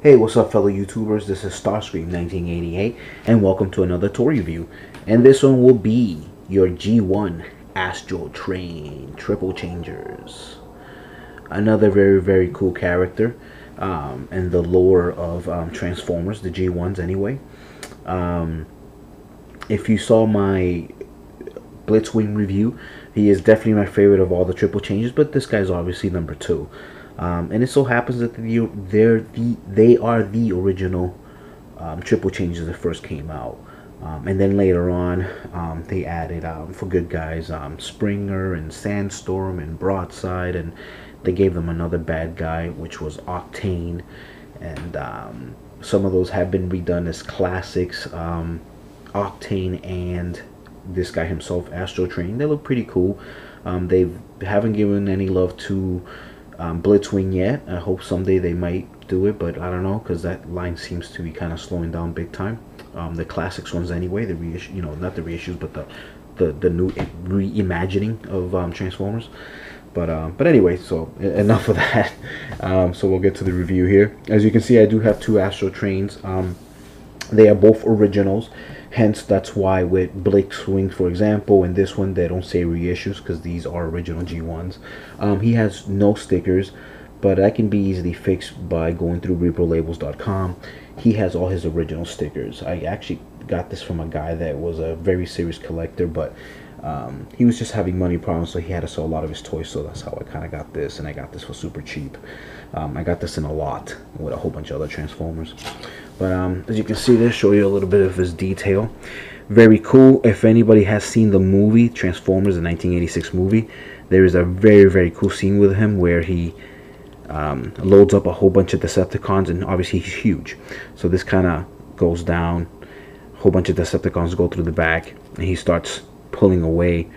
Hey, what's up, fellow YouTubers? This is Starscream 1988, and welcome to another toy review. And this one will be your G1 Astrotrain Triple Changers. Another very cool character in the lore of Transformers, the G1s anyway. If you saw my Blitzwing review, he is definitely my favorite of all the triple changes, but this guy's obviously number 2. And it so happens that they are the original triple changes that first came out. And then later on, they added, for good guys, Springer and Sandstorm and Broadside, and they gave them another bad guy, which was Octane. And some of those have been redone as classics. Octane and this guy himself, Astrotrain, they look pretty cool. They haven't given any love to Blitzwing yet. I hope someday they might do it, but I don't know, because that line seems to be kind of slowing down big time. The classics ones anyway, the reissue, not the reissues, but the new reimagining of Transformers. But anyway, so enough of that. So we'll get to the review here. As you can see, I do have two Astrotrains. They are both originals. Hence, that's why with Blitzwing, for example, in this one, they don't say reissues because these are original G1s. He has no stickers, but that can be easily fixed by going through reprolabels.com. He has all his original stickers. I actually got this from a guy that was a very serious collector, but he was just having money problems, so he had to sell a lot of his toys, so that's how I kind of got this, and I got this for super cheap. I got this in a lot with a whole bunch of other Transformers. But as you can see, they show you a little bit of his detail. Very cool. If anybody has seen the movie Transformers, the 1986 movie, there is a very cool scene with him where he loads up a whole bunch of Decepticons, and obviously he's huge. So this kind of goes down. A whole bunch of Decepticons go through the back, and he starts pulling away.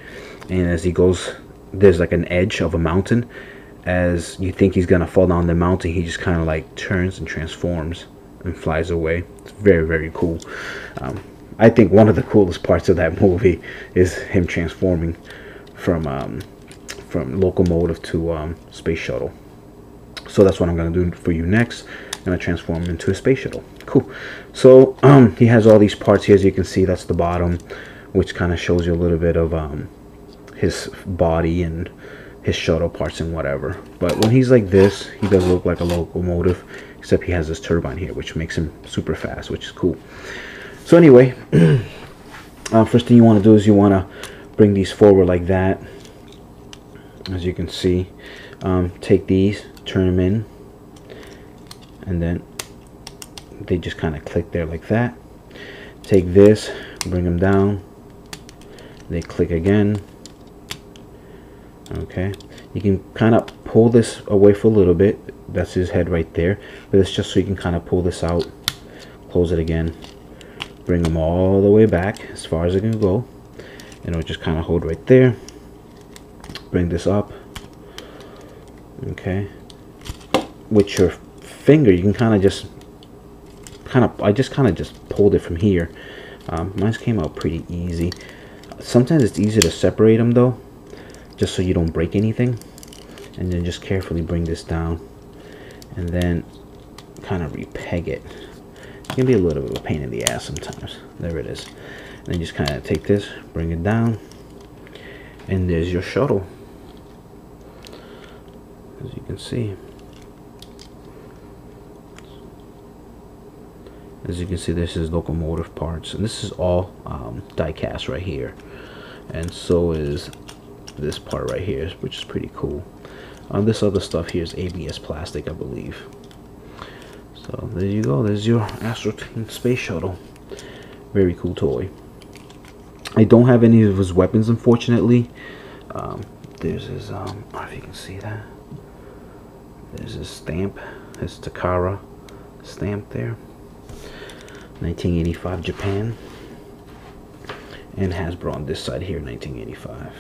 And as he goes, there's like an edge of a mountain. As you think he's gonna fall down the mountain, he just kind of like turns and transforms and flies away. It's very cool. I think one of the coolest parts of that movie is him transforming from locomotive to space shuttle. So that's what I'm gonna do for you next. I'm gonna transform him into a space shuttle. Cool. So he has all these parts here. As you can see, that's the bottom, which kind of shows you a little bit of his body and his shuttle parts and whatever. But when he's like this, he does look like a locomotive, except he has this turbine here, which makes him super fast, which is cool. So anyway, first thing you want to do is you want to bring these forward like that. As you can see, take these, turn them in, and then they just kind of click there like that. Take this, bring them down, they click again. Okay, you can kind of pull this away for a little bit. That's his head right there, but it's just so you can kind of pull this out, close it again, bring them all the way back as far as it can go, and it'll just kind of hold right there. Bring this up. Okay, with your finger you can kind of just I just pulled it from here. Mine came out pretty easy. Sometimes it's easier to separate them though, just so you don't break anything. And then just carefully bring this down, and then kind of repeg it. It can be a little bit of a pain in the ass sometimes. There it is. And then just kind of take this, bring it down, and there's your shuttle. As you can see. As you can see, this is locomotive parts, and this is all die cast right here. And so is this part right here, which is pretty cool. This other stuff here is ABS plastic, I believe. So there you go. There's your Astrotrain space shuttle. Very cool toy. I don't have any of his weapons, unfortunately. There's his I don't know if you can see that. There's his stamp, his Takara stamp there. 1985 Japan. And Hasbro on this side here, 1985.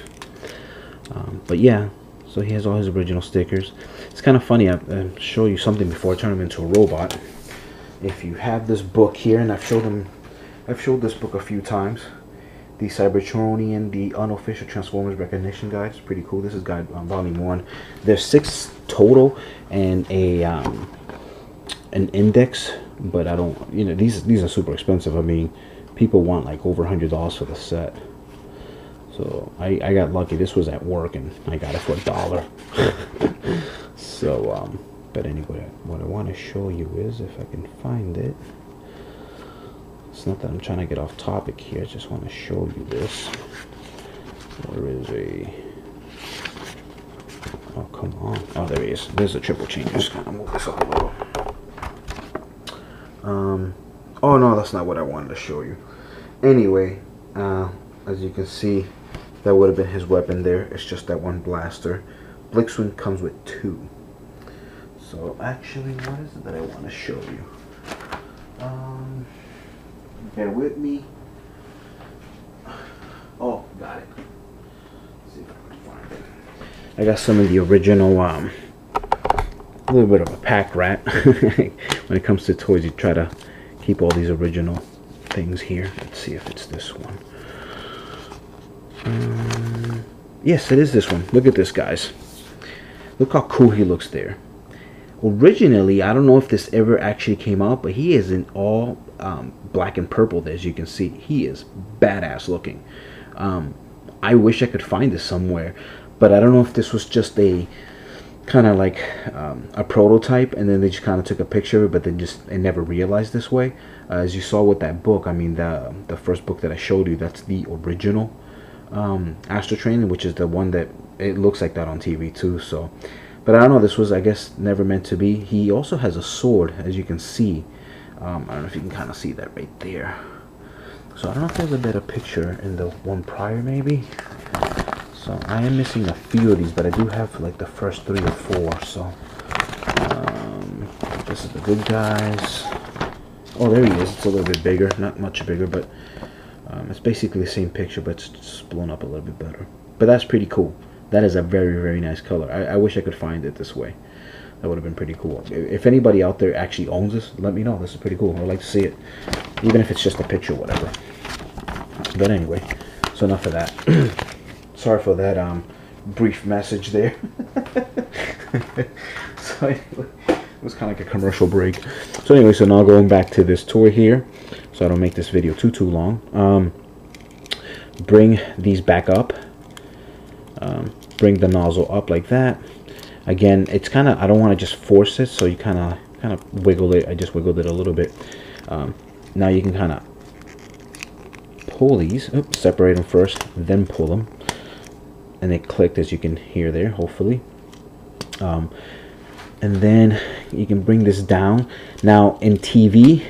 But yeah, so he has all his original stickers. It's kind of funny. I'll show you something before I turn him into a robot. If you have this book here, and I've showed this book a few times, the Cybertronian, the Unofficial Transformers Recognition Guide. It's pretty cool. This is guide volume 1. There's 6 total, and a an index, but I don't, you know, these are super expensive. I mean, people want like over $100 for the set. So I got lucky. This was at work and I got it for $1. So but anyway, what I want to show you is, if I can find it, it's not that I'm trying to get off topic here, I just want to show you this. Where is a, oh come on, oh there he is, there's a triple change. Just kind of move this up a little. Oh no, that's not what I wanted to show you. Anyway, as you can see, that would have been his weapon there. It's just that one blaster. Blitzwing comes with 2. So actually, what is it that I want to show you? Bear with me. Oh, got it. Let's see if I can find it. I got some of the original, a little bit of a pack rat. When it comes to toys, you try to keep all these original things here. Let's see if it's this one. Yes, it is this one. Look at this, guys. Look how cool he looks there. Originally, I don't know if this ever actually came out, but he is in all black and purple there, as you can see. He is badass looking. I wish I could find this somewhere, but I don't know if this was just a kind of like a prototype, and then they just kind of took a picture of it, but then they never realized this way. As you saw with that book, I mean, the first book that I showed you, that's the original Astrotrain, which is the one that it looks like that on TV too. So, but I don't know, this was, I guess, never meant to be. He also has a sword, as you can see. I don't know if you can kind of see that right there. So I don't know if there's a better picture in the one prior, maybe. So I am missing a few of these, but I do have like the first 3 or 4. So this is the good guys. Oh, there he is. It's a little bit bigger, not much bigger, but it's basically the same picture, but it's just blown up a little bit better. But that's pretty cool. That is a very, very nice color. I wish I could find it this way. That would have been pretty cool. If anybody out there actually owns this, let me know. This is pretty cool. I'd like to see it, even if it's just a picture or whatever. But anyway, so enough of that. Sorry for that brief message there. So anyway, it was kind of like a commercial break. So anyway, so now going back to this toy here, so I don't make this video too long. Bring these back up. Bring the nozzle up like that. Again, it's kind of, I don't want to just force it, so you kind of wiggle it. I just wiggled it a little bit. Now you can kind of pull these. Oops, separate them first, then pull them, and it clicked, as you can hear there, hopefully. And then you can bring this down. Now in TV,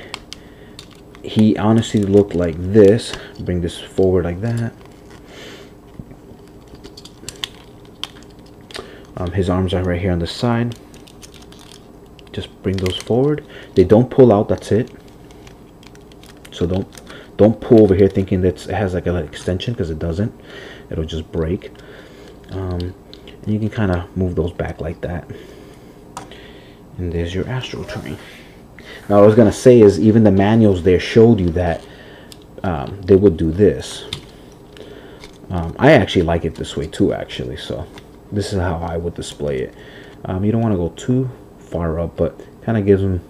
he honestly looked like this. Bring this forward like that. His arms are right here on the side. Just bring those forward. They don't pull out, that's it. So don't pull over here thinking that it has like an extension, because it doesn't. It'll just break. And you can kind of move those back like that. And there's your Astrotrain. Now what I was going to say is, even the manuals there showed you that they would do this. I actually like it this way too, actually. So this is how I would display it. You don't want to go too far up, but kind of gives them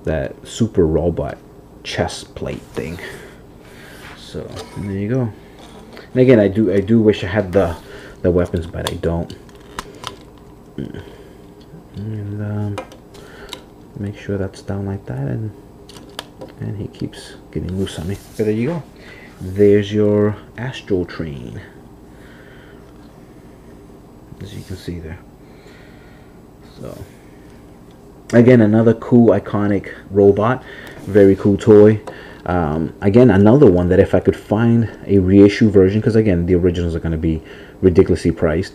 that super robot chest plate thing. So there you go. And again, I do wish I had the weapons, but I don't. And make sure that's down like that, and he keeps getting loose on me. But there you go. There's your Astrotrain, as you can see there. So again, another cool iconic robot, very cool toy. Again, another one that if I could find a reissue version, because again the originals are going to be ridiculously priced,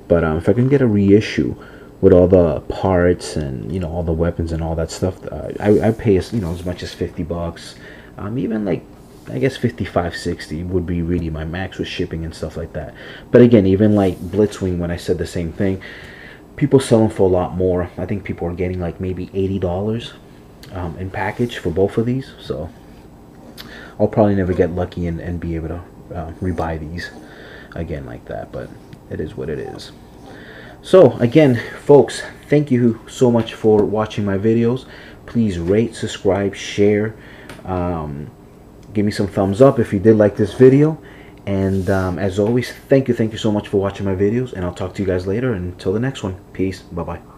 but if I can get a reissue with all the parts and, you know, all the weapons and all that stuff, I pay, you know, as much as $50. Even like, I guess 55, 60 would be really my max with shipping and stuff like that. But again, even like Blitzwing, when I said the same thing, people sell them for a lot more. I think people are getting like maybe $80 in package for both of these. So I'll probably never get lucky and be able to rebuy these again like that. But it is what it is. So again, folks, thank you so much for watching my videos. Please rate, subscribe, share, give me some thumbs up if you did like this video. And as always, thank you so much for watching my videos, and I'll talk to you guys later. Until the next one, peace, bye bye.